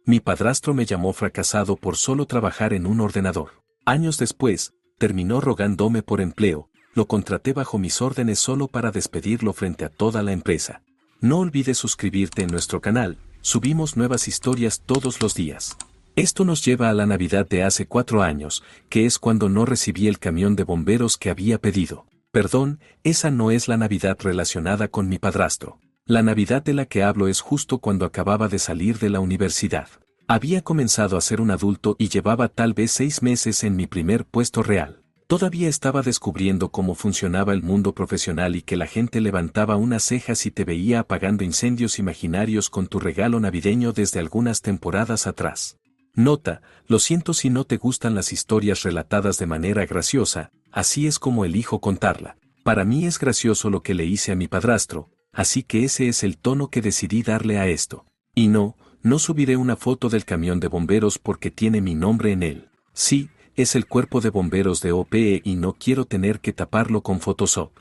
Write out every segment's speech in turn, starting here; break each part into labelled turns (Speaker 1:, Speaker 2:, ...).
Speaker 1: Mi padrastro me llamó fracasado por solo trabajar en un ordenador. Años después, terminó rogándome por empleo, lo contraté bajo mis órdenes solo para despedirlo frente a toda la empresa. No olvides suscribirte en nuestro canal, subimos nuevas historias todos los días. Esto nos lleva a la Navidad de hace 4 años, que es cuando no recibí el camión de bomberos que había pedido. Perdón, esa no es la Navidad relacionada con mi padrastro. La Navidad de la que hablo es justo cuando acababa de salir de la universidad. Había comenzado a ser un adulto y llevaba tal vez 6 meses en mi primer puesto real. Todavía estaba descubriendo cómo funcionaba el mundo profesional y que la gente levantaba una ceja si te veía apagando incendios imaginarios con tu regalo navideño desde algunas temporadas atrás. Nota, lo siento si no te gustan las historias relatadas de manera graciosa, así es como elijo contarla. Para mí es gracioso lo que le hice a mi padrastro, así que ese es el tono que decidí darle a esto. Y no subiré una foto del camión de bomberos porque tiene mi nombre en él. Sí, es el cuerpo de bomberos de OPE y no quiero tener que taparlo con Photoshop.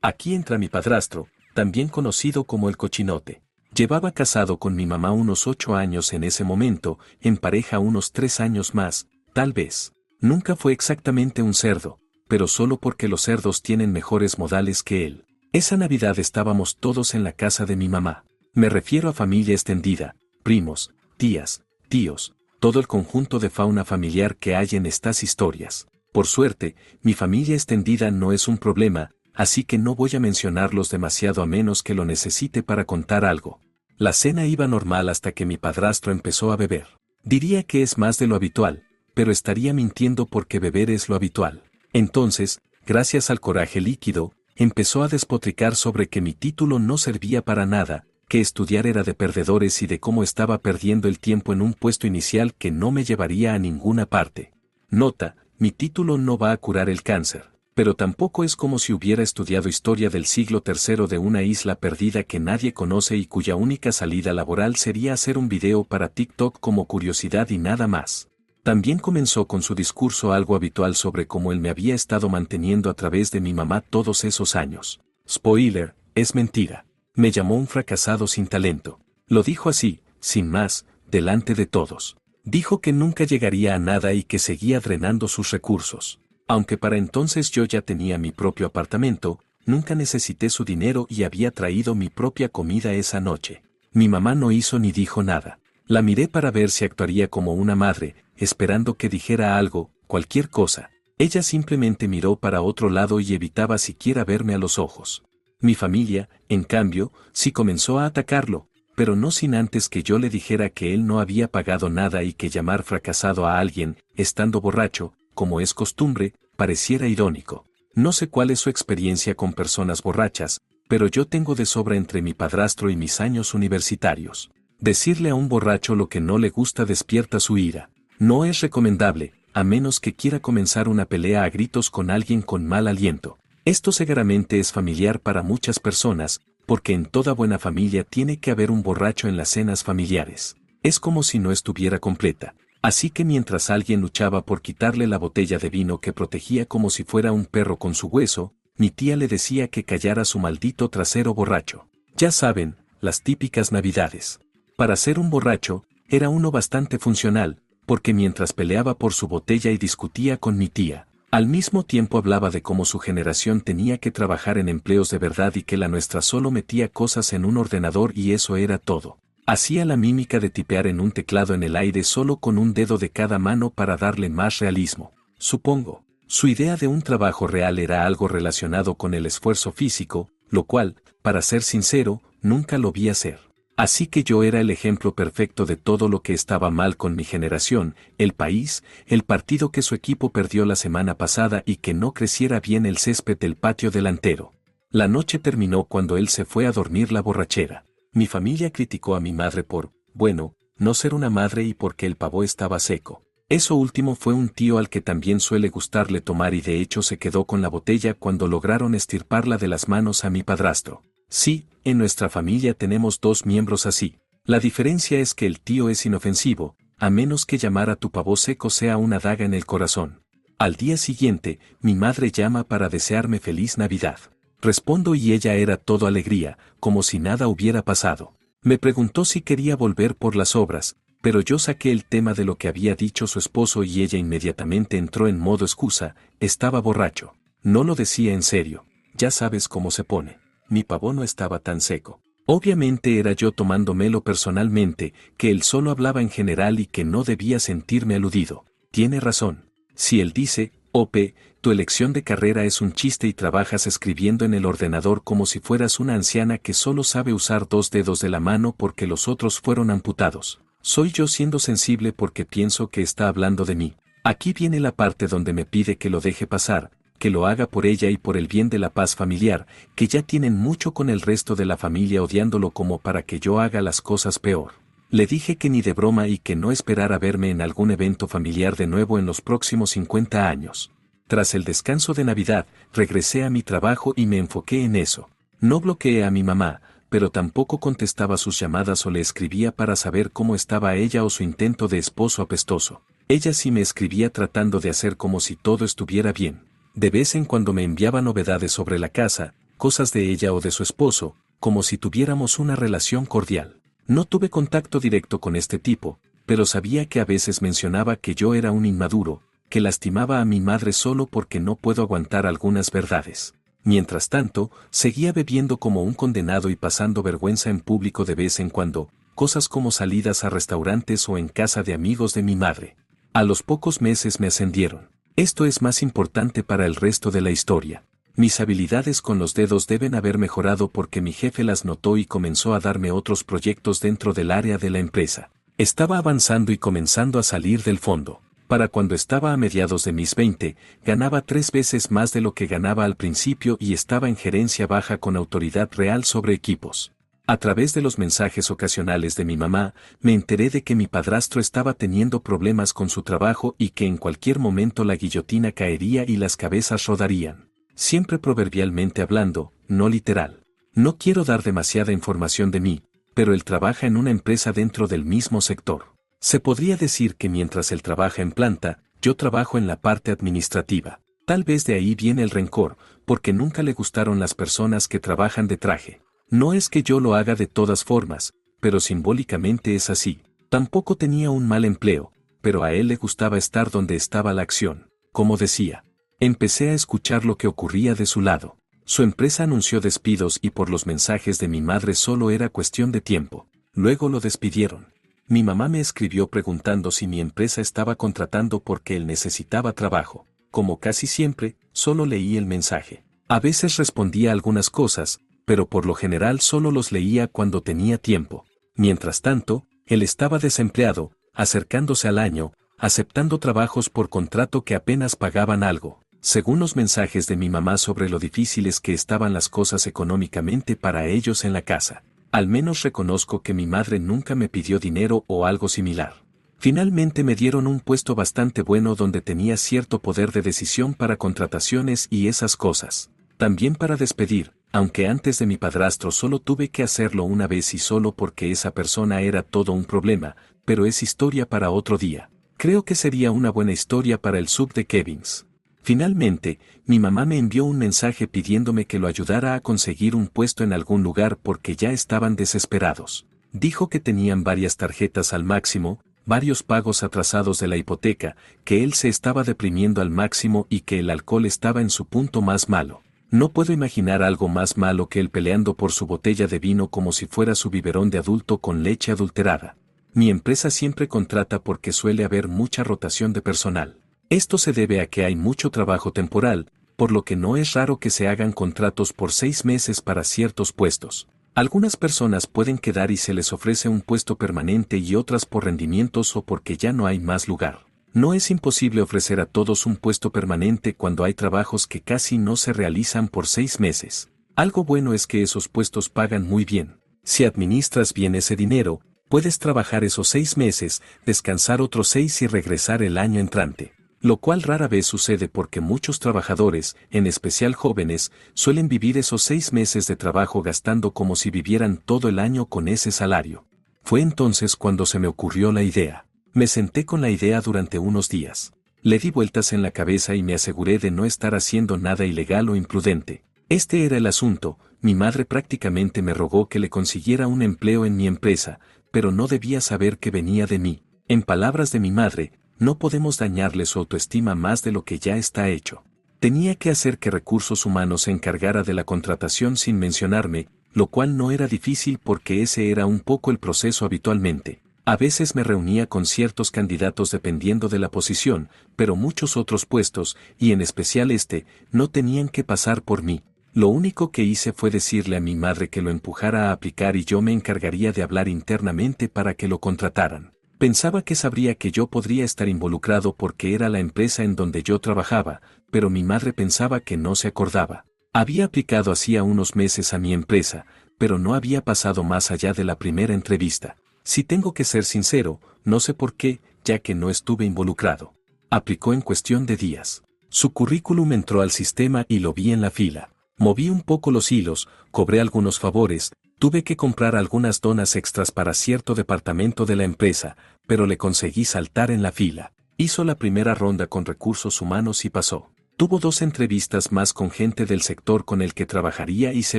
Speaker 1: Aquí entra mi padrastro, también conocido como el cochinote. Llevaba casado con mi mamá unos 8 años en ese momento, en pareja unos 3 años más, tal vez. Nunca fue exactamente un cerdo, pero solo porque los cerdos tienen mejores modales que él. Esa Navidad estábamos todos en la casa de mi mamá. Me refiero a familia extendida, primos, tías, tíos, todo el conjunto de fauna familiar que hay en estas historias. Por suerte, mi familia extendida no es un problema, así que no voy a mencionarlos demasiado a menos que lo necesite para contar algo. La cena iba normal hasta que mi padrastro empezó a beber. Diría que es más de lo habitual, pero estaría mintiendo porque beber es lo habitual. Entonces, gracias al coraje líquido, empezó a despotricar sobre que mi título no servía para nada, que estudiar era de perdedores y de cómo estaba perdiendo el tiempo en un puesto inicial que no me llevaría a ninguna parte. Nota, mi título no va a curar el cáncer, pero tampoco es como si hubiera estudiado historia del siglo III de una isla perdida que nadie conoce y cuya única salida laboral sería hacer un video para TikTok como curiosidad y nada más. También comenzó con su discurso algo habitual sobre cómo él me había estado manteniendo a través de mi mamá todos esos años. Spoiler, es mentira. Me llamó un fracasado sin talento. Lo dijo así, sin más, delante de todos. Dijo que nunca llegaría a nada y que seguía drenando sus recursos. Aunque para entonces yo ya tenía mi propio apartamento, nunca necesité su dinero y había traído mi propia comida esa noche. Mi mamá no hizo ni dijo nada. La miré para ver si actuaría como una madre, esperando que dijera algo, cualquier cosa. Ella simplemente miró para otro lado y evitaba siquiera verme a los ojos. Mi familia, en cambio, sí comenzó a atacarlo, pero no sin antes que yo le dijera que él no había pagado nada y que llamar fracasado a alguien, estando borracho, como es costumbre, pareciera irónico. No sé cuál es su experiencia con personas borrachas, pero yo tengo de sobra entre mi padrastro y mis años universitarios. Decirle a un borracho lo que no le gusta despierta su ira. No es recomendable, a menos que quiera comenzar una pelea a gritos con alguien con mal aliento. Esto seguramente es familiar para muchas personas, porque en toda buena familia tiene que haber un borracho en las cenas familiares. Es como si no estuviera completa. Así que mientras alguien luchaba por quitarle la botella de vino que protegía como si fuera un perro con su hueso, mi tía le decía que callara su maldito trasero borracho. Ya saben, las típicas navidades. Para ser un borracho, era uno bastante funcional, porque mientras peleaba por su botella y discutía con mi tía, al mismo tiempo hablaba de cómo su generación tenía que trabajar en empleos de verdad y que la nuestra solo metía cosas en un ordenador y eso era todo. Hacía la mímica de tipear en un teclado en el aire solo con un dedo de cada mano para darle más realismo. Supongo, su idea de un trabajo real era algo relacionado con el esfuerzo físico, lo cual, para ser sincero, nunca lo vi hacer. Así que yo era el ejemplo perfecto de todo lo que estaba mal con mi generación, el país, el partido que su equipo perdió la semana pasada y que no creciera bien el césped del patio delantero. La noche terminó cuando él se fue a dormir la borrachera. Mi familia criticó a mi madre por, bueno, no ser una madre y porque el pavo estaba seco. Eso último fue un tío al que también suele gustarle tomar y de hecho se quedó con la botella cuando lograron estirparla de las manos a mi padrastro. Sí, en nuestra familia tenemos 2 miembros así. La diferencia es que el tío es inofensivo, a menos que llamar a tu pavo seco sea una daga en el corazón. Al día siguiente, mi madre llama para desearme feliz Navidad. Respondo y ella era todo alegría, como si nada hubiera pasado. Me preguntó si quería volver por las obras, pero yo saqué el tema de lo que había dicho su esposo y ella inmediatamente entró en modo excusa, estaba borracho. No lo decía en serio, ya sabes cómo se pone. Mi pavo no estaba tan seco. Obviamente era yo tomándomelo personalmente, que él solo hablaba en general y que no debía sentirme aludido. Tiene razón. Si él dice, Ope, tu elección de carrera es un chiste y trabajas escribiendo en el ordenador como si fueras una anciana que solo sabe usar 2 dedos de la mano porque los otros fueron amputados. Soy yo siendo sensible porque pienso que está hablando de mí. Aquí viene la parte donde me pide que lo deje pasar, que lo haga por ella y por el bien de la paz familiar, que ya tienen mucho con el resto de la familia odiándolo como para que yo haga las cosas peor. Le dije que ni de broma y que no esperara verme en algún evento familiar de nuevo en los próximos 50 años. Tras el descanso de Navidad, regresé a mi trabajo y me enfoqué en eso. No bloqueé a mi mamá, pero tampoco contestaba sus llamadas o le escribía para saber cómo estaba ella o su intento de esposo apestoso. Ella sí me escribía tratando de hacer como si todo estuviera bien. De vez en cuando me enviaba novedades sobre la casa, cosas de ella o de su esposo, como si tuviéramos una relación cordial. No tuve contacto directo con este tipo, pero sabía que a veces mencionaba que yo era un inmaduro, que lastimaba a mi madre solo porque no puedo aguantar algunas verdades. Mientras tanto, seguía bebiendo como un condenado y pasando vergüenza en público de vez en cuando, cosas como salidas a restaurantes o en casa de amigos de mi madre. A los pocos meses me ascendieron. Esto es más importante para el resto de la historia. Mis habilidades con los dedos deben haber mejorado porque mi jefe las notó y comenzó a darme otros proyectos dentro del área de la empresa. Estaba avanzando y comenzando a salir del fondo. Para cuando estaba a mediados de mis 20, ganaba 3 veces más de lo que ganaba al principio y estaba en gerencia baja con autoridad real sobre equipos. A través de los mensajes ocasionales de mi mamá, me enteré de que mi padrastro estaba teniendo problemas con su trabajo y que en cualquier momento la guillotina caería y las cabezas rodarían. Siempre proverbialmente hablando, no literal. No quiero dar demasiada información de mí, pero él trabaja en una empresa dentro del mismo sector. Se podría decir que mientras él trabaja en planta, yo trabajo en la parte administrativa. Tal vez de ahí viene el rencor, porque nunca le gustaron las personas que trabajan de traje. No es que yo lo haga de todas formas, pero simbólicamente es así. Tampoco tenía un mal empleo, pero a él le gustaba estar donde estaba la acción, como decía. Empecé a escuchar lo que ocurría de su lado. Su empresa anunció despidos y por los mensajes de mi madre solo era cuestión de tiempo. Luego lo despidieron. Mi mamá me escribió preguntando si mi empresa estaba contratando porque él necesitaba trabajo. Como casi siempre, solo leí el mensaje. A veces respondía algunas cosas, pero por lo general solo los leía cuando tenía tiempo. Mientras tanto, él estaba desempleado, acercándose al año, aceptando trabajos por contrato que apenas pagaban algo. Según los mensajes de mi mamá sobre lo difíciles que estaban las cosas económicamente para ellos en la casa. Al menos reconozco que mi madre nunca me pidió dinero o algo similar. Finalmente me dieron un puesto bastante bueno donde tenía cierto poder de decisión para contrataciones y esas cosas. También para despedir, aunque antes de mi padrastro solo tuve que hacerlo una vez y solo porque esa persona era todo un problema, pero es historia para otro día. Creo que sería una buena historia para el sub de Kevins. Finalmente, mi mamá me envió un mensaje pidiéndome que lo ayudara a conseguir un puesto en algún lugar porque ya estaban desesperados. Dijo que tenían varias tarjetas al máximo, varios pagos atrasados de la hipoteca, que él se estaba deprimiendo al máximo y que el alcohol estaba en su punto más malo. No puedo imaginar algo más malo que él peleando por su botella de vino como si fuera su biberón de adulto con leche adulterada. Mi empresa siempre contrata porque suele haber mucha rotación de personal. Esto se debe a que hay mucho trabajo temporal, por lo que no es raro que se hagan contratos por 6 meses para ciertos puestos. Algunas personas pueden quedar y se les ofrece un puesto permanente y otras por rendimientos o porque ya no hay más lugar. No es imposible ofrecer a todos un puesto permanente cuando hay trabajos que casi no se realizan por 6 meses. Algo bueno es que esos puestos pagan muy bien. Si administras bien ese dinero, puedes trabajar esos 6 meses, descansar otros 6 y regresar el año entrante. Lo cual rara vez sucede porque muchos trabajadores, en especial jóvenes, suelen vivir esos 6 meses de trabajo gastando como si vivieran todo el año con ese salario. Fue entonces cuando se me ocurrió la idea. Me senté con la idea durante unos días. Le di vueltas en la cabeza y me aseguré de no estar haciendo nada ilegal o imprudente. Este era el asunto, mi madre prácticamente me rogó que le consiguiera un empleo en mi empresa, pero no debía saber que venía de mí. En palabras de mi madre, no podemos dañarle su autoestima más de lo que ya está hecho. Tenía que hacer que Recursos Humanos se encargara de la contratación sin mencionarme, lo cual no era difícil porque ese era un poco el proceso habitualmente. A veces me reunía con ciertos candidatos dependiendo de la posición, pero muchos otros puestos, y en especial este, no tenían que pasar por mí. Lo único que hice fue decirle a mi madre que lo empujara a aplicar y yo me encargaría de hablar internamente para que lo contrataran. Pensaba que sabría que yo podría estar involucrado porque era la empresa en donde yo trabajaba, pero mi madre pensaba que no se acordaba. Había aplicado hacía unos meses a mi empresa, pero no había pasado más allá de la primera entrevista. Si tengo que ser sincero, no sé por qué, ya que no estuve involucrado. Aplicó en cuestión de días. Su currículum entró al sistema y lo vi en la fila. Moví un poco los hilos, cobré algunos favores, tuve que comprar algunas donas extras para cierto departamento de la empresa, pero le conseguí saltar en la fila. Hizo la primera ronda con Recursos Humanos y pasó. Tuvo 2 entrevistas más con gente del sector con el que trabajaría y se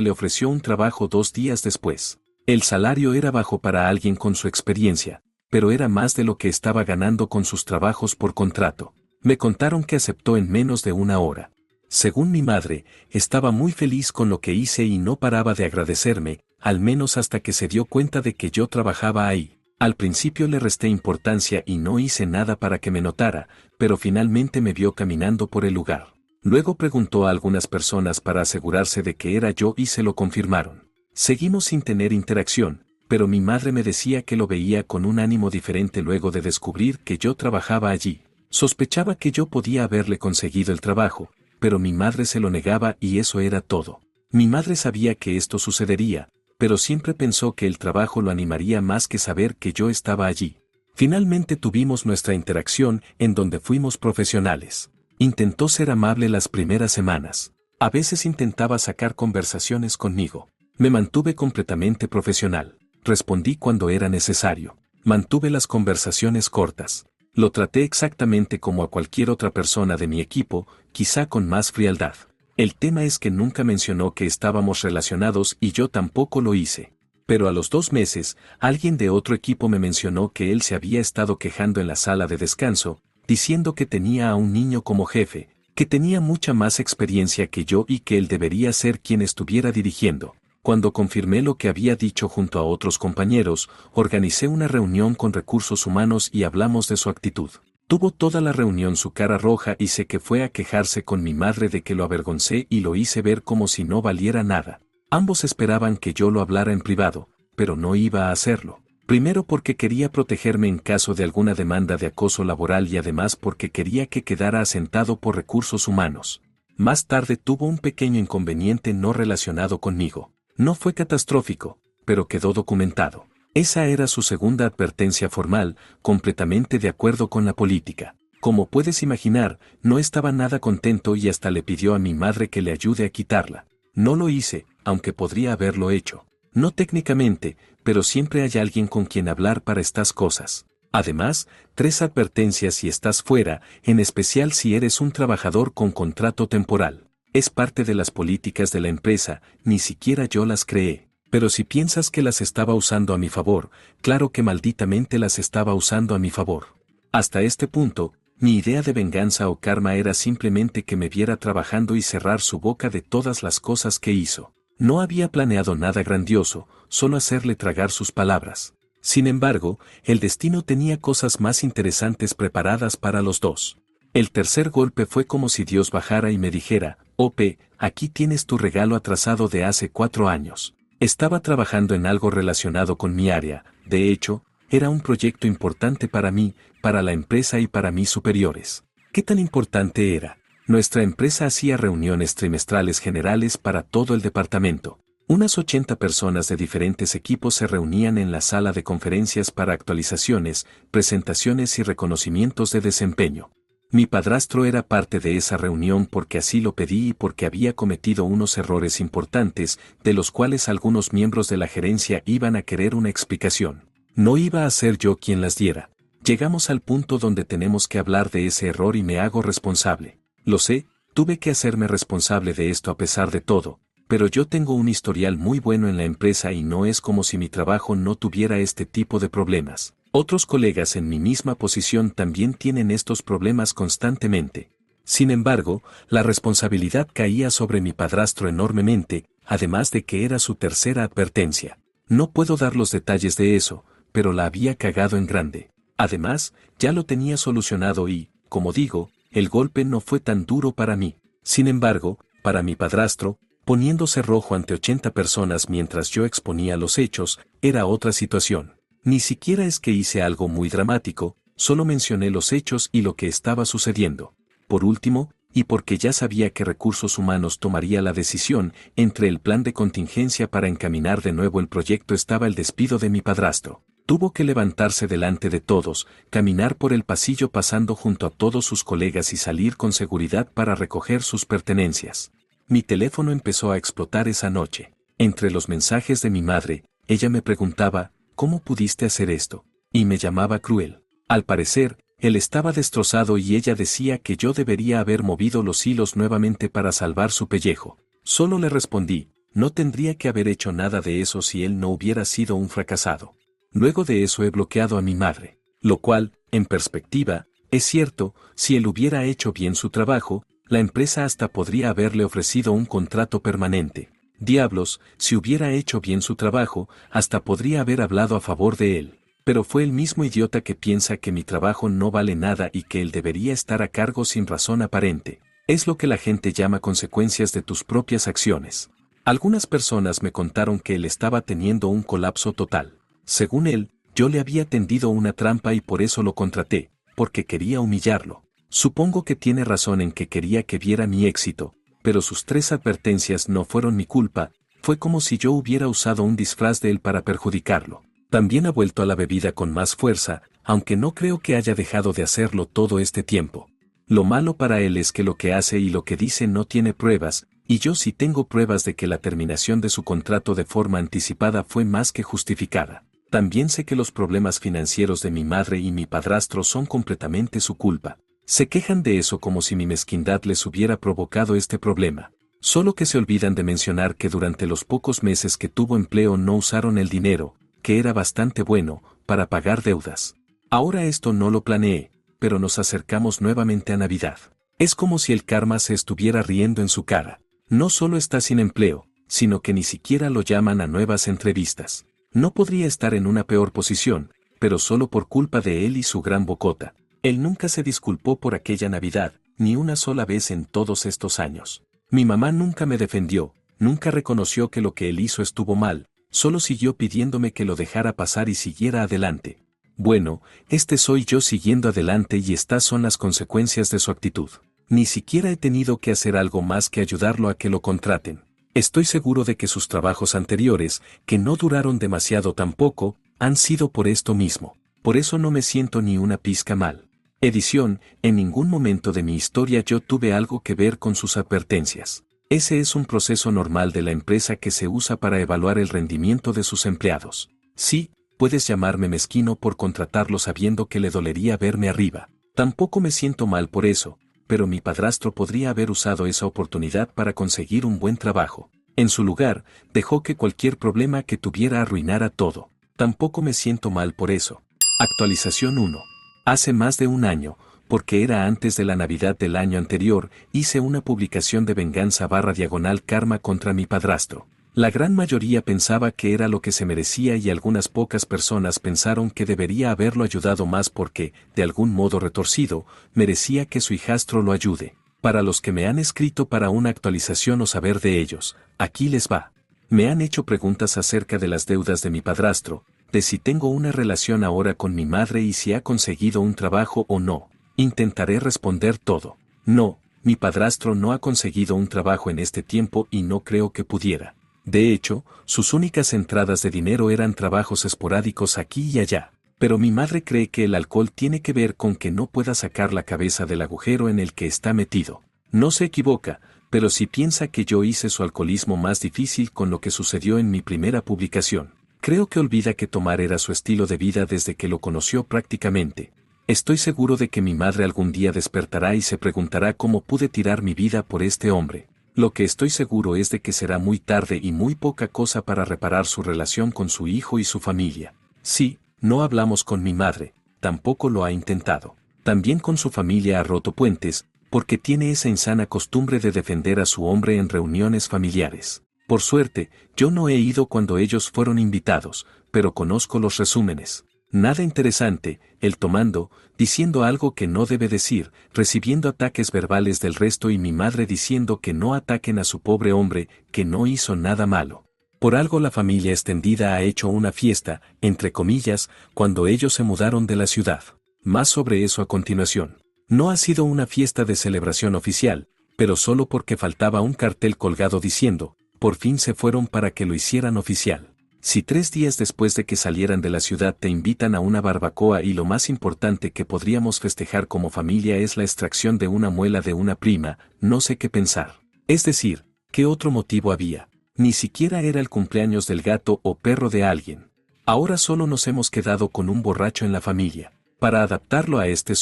Speaker 1: le ofreció un trabajo 2 días después. El salario era bajo para alguien con su experiencia, pero era más de lo que estaba ganando con sus trabajos por contrato. Me contaron que aceptó en menos de una hora. Según mi madre, estaba muy feliz con lo que hice y no paraba de agradecerme, al menos hasta que se dio cuenta de que yo trabajaba ahí. Al principio le resté importancia y no hice nada para que me notara, pero finalmente me vio caminando por el lugar. Luego preguntó a algunas personas para asegurarse de que era yo y se lo confirmaron. Seguimos sin tener interacción, pero mi madre me decía que lo veía con un ánimo diferente luego de descubrir que yo trabajaba allí. Sospechaba que yo podía haberle conseguido el trabajo, pero mi madre se lo negaba y eso era todo. Mi madre sabía que esto sucedería, pero siempre pensó que el trabajo lo animaría más que saber que yo estaba allí. Finalmente tuvimos nuestra interacción en donde fuimos profesionales. Intentó ser amable las primeras semanas. A veces intentaba sacar conversaciones conmigo. Me mantuve completamente profesional. Respondí cuando era necesario. Mantuve las conversaciones cortas. Lo traté exactamente como a cualquier otra persona de mi equipo, quizá con más frialdad. El tema es que nunca mencionó que estábamos relacionados y yo tampoco lo hice. Pero a los 2 meses, alguien de otro equipo me mencionó que él se había estado quejando en la sala de descanso, diciendo que tenía a un niño como jefe, que tenía mucha más experiencia que yo y que él debería ser quien estuviera dirigiendo. Cuando confirmé lo que había dicho junto a otros compañeros, organicé una reunión con Recursos Humanos y hablamos de su actitud. Tuvo toda la reunión su cara roja y sé que fue a quejarse con mi madre de que lo avergoncé y lo hice ver como si no valiera nada. Ambos esperaban que yo lo hablara en privado, pero no iba a hacerlo. Primero porque quería protegerme en caso de alguna demanda de acoso laboral y además porque quería que quedara asentado por Recursos Humanos. Más tarde tuvo un pequeño inconveniente no relacionado conmigo. No fue catastrófico, pero quedó documentado. Esa era su segunda advertencia formal, completamente de acuerdo con la política. Como puedes imaginar, no estaba nada contento y hasta le pidió a mi madre que le ayude a quitarla. No lo hice, aunque podría haberlo hecho. No técnicamente, pero siempre hay alguien con quien hablar para estas cosas. Además, 3 advertencias si estás fuera, en especial si eres un trabajador con contrato temporal. Es parte de las políticas de la empresa, ni siquiera yo las creé. Pero si piensas que las estaba usando a mi favor, claro que malditamente las estaba usando a mi favor. Hasta este punto, mi idea de venganza o karma era simplemente que me viera trabajando y cerrar su boca de todas las cosas que hizo. No había planeado nada grandioso, solo hacerle tragar sus palabras. Sin embargo, el destino tenía cosas más interesantes preparadas para los dos. El tercer golpe fue como si Dios bajara y me dijera, Ope, aquí tienes tu regalo atrasado de hace 4 años. Estaba trabajando en algo relacionado con mi área, de hecho, era un proyecto importante para mí, para la empresa y para mis superiores. ¿Qué tan importante era? Nuestra empresa hacía reuniones trimestrales generales para todo el departamento. Unas 80 personas de diferentes equipos se reunían en la sala de conferencias para actualizaciones, presentaciones y reconocimientos de desempeño. Mi padrastro era parte de esa reunión porque así lo pedí y porque había cometido unos errores importantes, de los cuales algunos miembros de la gerencia iban a querer una explicación. No iba a ser yo quien las diera. Llegamos al punto donde tenemos que hablar de ese error y me hago responsable. Lo sé, tuve que hacerme responsable de esto a pesar de todo, pero yo tengo un historial muy bueno en la empresa y no es como si mi trabajo no tuviera este tipo de problemas. Otros colegas en mi misma posición también tienen estos problemas constantemente. Sin embargo, la responsabilidad caía sobre mi padrastro enormemente, además de que era su tercera advertencia. No puedo dar los detalles de eso, pero la había cagado en grande. Además, ya lo tenía solucionado y, como digo, el golpe no fue tan duro para mí. Sin embargo, para mi padrastro, poniéndose rojo ante 80 personas mientras yo exponía los hechos, era otra situación. Ni siquiera es que hice algo muy dramático, solo mencioné los hechos y lo que estaba sucediendo. Por último, y porque ya sabía que Recursos Humanos tomaría la decisión, entre el plan de contingencia para encaminar de nuevo el proyecto estaba el despido de mi padrastro. Tuvo que levantarse delante de todos, caminar por el pasillo pasando junto a todos sus colegas y salir con seguridad para recoger sus pertenencias. Mi teléfono empezó a explotar esa noche. Entre los mensajes de mi madre, ella me preguntaba, ¿cómo pudiste hacer esto? Y me llamaba cruel. Al parecer, él estaba destrozado y ella decía que yo debería haber movido los hilos nuevamente para salvar su pellejo. Solo le respondí, no tendría que haber hecho nada de eso si él no hubiera sido un fracasado. Luego de eso he bloqueado a mi madre, lo cual, en perspectiva, es cierto, si él hubiera hecho bien su trabajo, la empresa hasta podría haberle ofrecido un contrato permanente. Diablos, si hubiera hecho bien su trabajo, hasta podría haber hablado a favor de él. Pero fue el mismo idiota que piensa que mi trabajo no vale nada y que él debería estar a cargo sin razón aparente. Es lo que la gente llama consecuencias de tus propias acciones. Algunas personas me contaron que él estaba teniendo un colapso total. Según él, yo le había tendido una trampa y por eso lo contraté, porque quería humillarlo. Supongo que tiene razón en que quería que viera mi éxito, pero sus 3 advertencias no fueron mi culpa, fue como si yo hubiera usado un disfraz de él para perjudicarlo. También ha vuelto a la bebida con más fuerza, aunque no creo que haya dejado de hacerlo todo este tiempo. Lo malo para él es que lo que hace y lo que dice no tiene pruebas, y yo sí tengo pruebas de que la terminación de su contrato de forma anticipada fue más que justificada. También sé que los problemas financieros de mi madre y mi padrastro son completamente su culpa. Se quejan de eso como si mi mezquindad les hubiera provocado este problema. Solo que se olvidan de mencionar que durante los pocos meses que tuvo empleo no usaron el dinero, que era bastante bueno, para pagar deudas. Ahora esto no lo planeé, pero nos acercamos nuevamente a Navidad. Es como si el karma se estuviera riendo en su cara. No solo está sin empleo, sino que ni siquiera lo llaman a nuevas entrevistas. No podría estar en una peor posición, pero solo por culpa de él y su gran bocota. Él nunca se disculpó por aquella Navidad, ni una sola vez en todos estos años. Mi mamá nunca me defendió, nunca reconoció que lo que él hizo estuvo mal, solo siguió pidiéndome que lo dejara pasar y siguiera adelante. Bueno, este soy yo siguiendo adelante y estas son las consecuencias de su actitud. Ni siquiera he tenido que hacer algo más que ayudarlo a que lo contraten. Estoy seguro de que sus trabajos anteriores, que no duraron demasiado tampoco, han sido por esto mismo. Por eso no me siento ni una pizca mal. Edición, en ningún momento de mi historia yo tuve algo que ver con sus advertencias. Ese es un proceso normal de la empresa que se usa para evaluar el rendimiento de sus empleados. Sí, puedes llamarme mezquino por contratarlo sabiendo que le dolería verme arriba. Tampoco me siento mal por eso, pero mi padrastro podría haber usado esa oportunidad para conseguir un buen trabajo. En su lugar, dejó que cualquier problema que tuviera arruinara todo. Tampoco me siento mal por eso. Actualización 1. Hace más de un año, porque era antes de la Navidad del año anterior, hice una publicación de venganza/karma contra mi padrastro. La gran mayoría pensaba que era lo que se merecía y algunas pocas personas pensaron que debería haberlo ayudado más porque, de algún modo retorcido, merecía que su hijastro lo ayude. Para los que me han escrito para una actualización o saber de ellos, aquí les va. Me han hecho preguntas acerca de las deudas de mi padrastro, de si tengo una relación ahora con mi madre y si ha conseguido un trabajo o no. Intentaré responder todo. No, mi padrastro no ha conseguido un trabajo en este tiempo y no creo que pudiera. De hecho, sus únicas entradas de dinero eran trabajos esporádicos aquí y allá. Pero mi madre cree que el alcohol tiene que ver con que no pueda sacar la cabeza del agujero en el que está metido. No se equivoca, pero si piensa que yo hice su alcoholismo más difícil con lo que sucedió en mi primera publicación. Creo que olvida que tomar era su estilo de vida desde que lo conoció prácticamente. Estoy seguro de que mi madre algún día despertará y se preguntará cómo pude tirar mi vida por este hombre. Lo que estoy seguro es de que será muy tarde y muy poca cosa para reparar su relación con su hijo y su familia. Sí, no hablamos con mi madre, tampoco lo ha intentado. También con su familia ha roto puentes, porque tiene esa insana costumbre de defender a su hombre en reuniones familiares. Por suerte, yo no he ido cuando ellos fueron invitados, pero conozco los resúmenes. Nada interesante, él tomando, diciendo algo que no debe decir, recibiendo ataques verbales del resto y mi madre diciendo que no ataquen a su pobre hombre, que no hizo nada malo. Por algo la familia extendida ha hecho una fiesta, entre comillas, cuando ellos se mudaron de la ciudad. Más sobre eso a continuación. No ha sido una fiesta de celebración oficial, pero solo porque faltaba un cartel colgado diciendo, por fin se fueron para que lo hicieran oficial. Si 3 días después de que salieran de la ciudad te invitan a una barbacoa y lo más importante que podríamos festejar como familia es la extracción de una muela de una prima, no sé qué pensar. Es decir, ¿qué otro motivo había? Ni siquiera era el cumpleaños del gato o perro de alguien. Ahora solo nos hemos quedado con un borracho en la familia. Para adaptarlo a este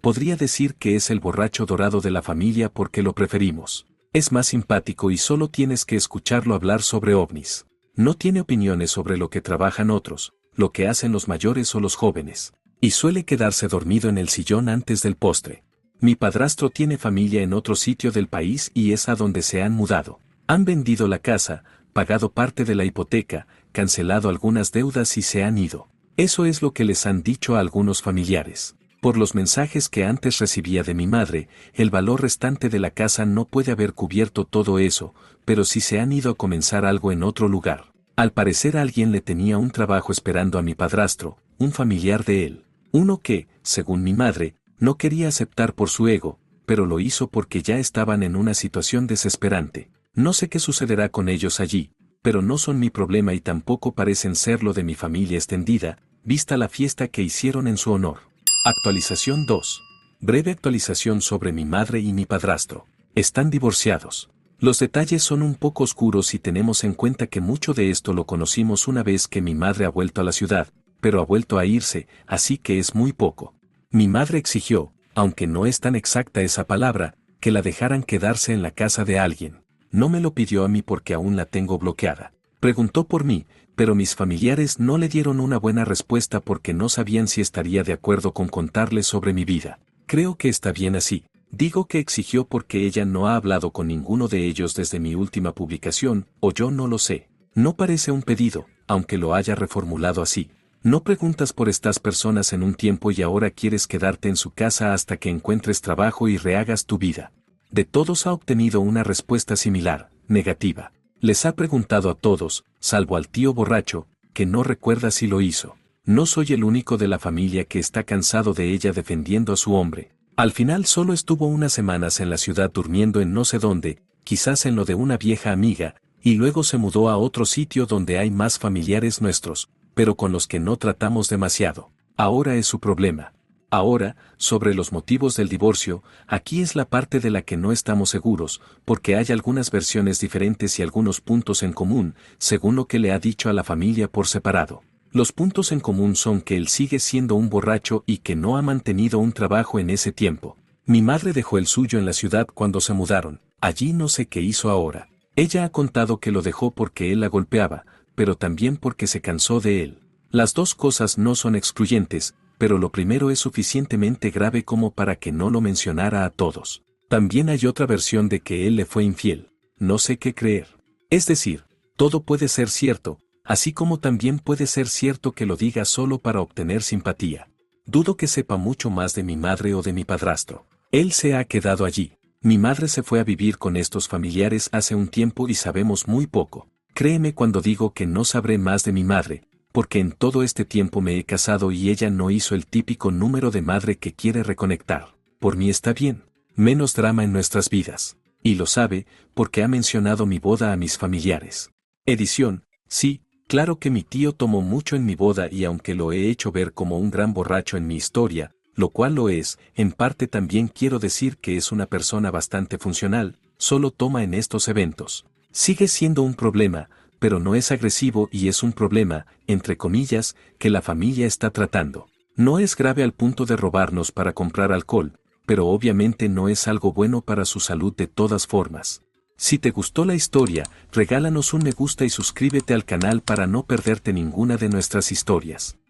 Speaker 1: podría decir que es el borracho dorado de la familia porque lo preferimos. Es más simpático y solo tienes que escucharlo hablar sobre ovnis. No tiene opiniones sobre lo que trabajan otros, lo que hacen los mayores o los jóvenes. Y suele quedarse dormido en el sillón antes del postre. Mi padrastro tiene familia en otro sitio del país y es a donde se han mudado. Han vendido la casa, pagado parte de la hipoteca, cancelado algunas deudas y se han ido. Eso es lo que les han dicho a algunos familiares. Por los mensajes que antes recibía de mi madre, el valor restante de la casa no puede haber cubierto todo eso, pero si se han ido a comenzar algo en otro lugar. Al parecer alguien le tenía un trabajo esperando a mi padrastro, un familiar de él. Uno que, según mi madre, no quería aceptar por su ego, pero lo hizo porque ya estaban en una situación desesperante. No sé qué sucederá con ellos allí, pero no son mi problema y tampoco parecen serlo de mi familia extendida, vista la fiesta que hicieron en su honor. Actualización 2. Breve actualización sobre mi madre y mi padrastro. Están divorciados. Los detalles son un poco oscuros si tenemos en cuenta que mucho de esto lo conocimos una vez que mi madre ha vuelto a la ciudad, pero ha vuelto a irse, así que es muy poco. Mi madre exigió, aunque no es tan exacta esa palabra, que la dejaran quedarse en la casa de alguien. No me lo pidió a mí porque aún la tengo bloqueada. Preguntó por mí, pero mis familiares no le dieron una buena respuesta porque no sabían si estaría de acuerdo con contarles sobre mi vida. Creo que está bien así. Digo que exigió porque ella no ha hablado con ninguno de ellos desde mi última publicación, o yo no lo sé. No parece un pedido, aunque lo haya reformulado así. No preguntas por estas personas en un tiempo y ahora quieres quedarte en su casa hasta que encuentres trabajo y rehagas tu vida. De todos ha obtenido una respuesta similar, negativa. Les ha preguntado a todos, salvo al tío borracho, que no recuerda si lo hizo. No soy el único de la familia que está cansado de ella defendiendo a su hombre. Al final solo estuvo unas semanas en la ciudad durmiendo en no sé dónde, quizás en lo de una vieja amiga, y luego se mudó a otro sitio donde hay más familiares nuestros, pero con los que no tratamos demasiado. Ahora es su problema. Ahora, sobre los motivos del divorcio, aquí es la parte de la que no estamos seguros, porque hay algunas versiones diferentes y algunos puntos en común, según lo que le ha dicho a la familia por separado. Los puntos en común son que él sigue siendo un borracho y que no ha mantenido un trabajo en ese tiempo. Mi madre dejó el suyo en la ciudad cuando se mudaron, allí no sé qué hizo ahora. Ella ha contado que lo dejó porque él la golpeaba, pero también porque se cansó de él. Las dos cosas no son excluyentes, pero lo primero es suficientemente grave como para que no lo mencionara a todos. También hay otra versión de que él le fue infiel. No sé qué creer. Es decir, todo puede ser cierto, así como también puede ser cierto que lo diga solo para obtener simpatía. Dudo que sepa mucho más de mi madre o de mi padrastro. Él se ha quedado allí. Mi madre se fue a vivir con estos familiares hace un tiempo y sabemos muy poco. Créeme cuando digo que no sabré más de mi madre, porque en todo este tiempo me he casado y ella no hizo el típico número de madre que quiere reconectar. Por mí está bien. Menos drama en nuestras vidas. Y lo sabe, porque ha mencionado mi boda a mis familiares. Edición, sí, claro que mi tío tomó mucho en mi boda y aunque lo he hecho ver como un gran borracho en mi historia, lo cual lo es, en parte también quiero decir que es una persona bastante funcional, solo toma en estos eventos. Sigue siendo un problema, pero no es agresivo y es un problema, entre comillas, que la familia está tratando. No es grave al punto de robarnos para comprar alcohol, pero obviamente no es algo bueno para su salud de todas formas. Si te gustó la historia, regálanos un me gusta y suscríbete al canal para no perderte ninguna de nuestras historias.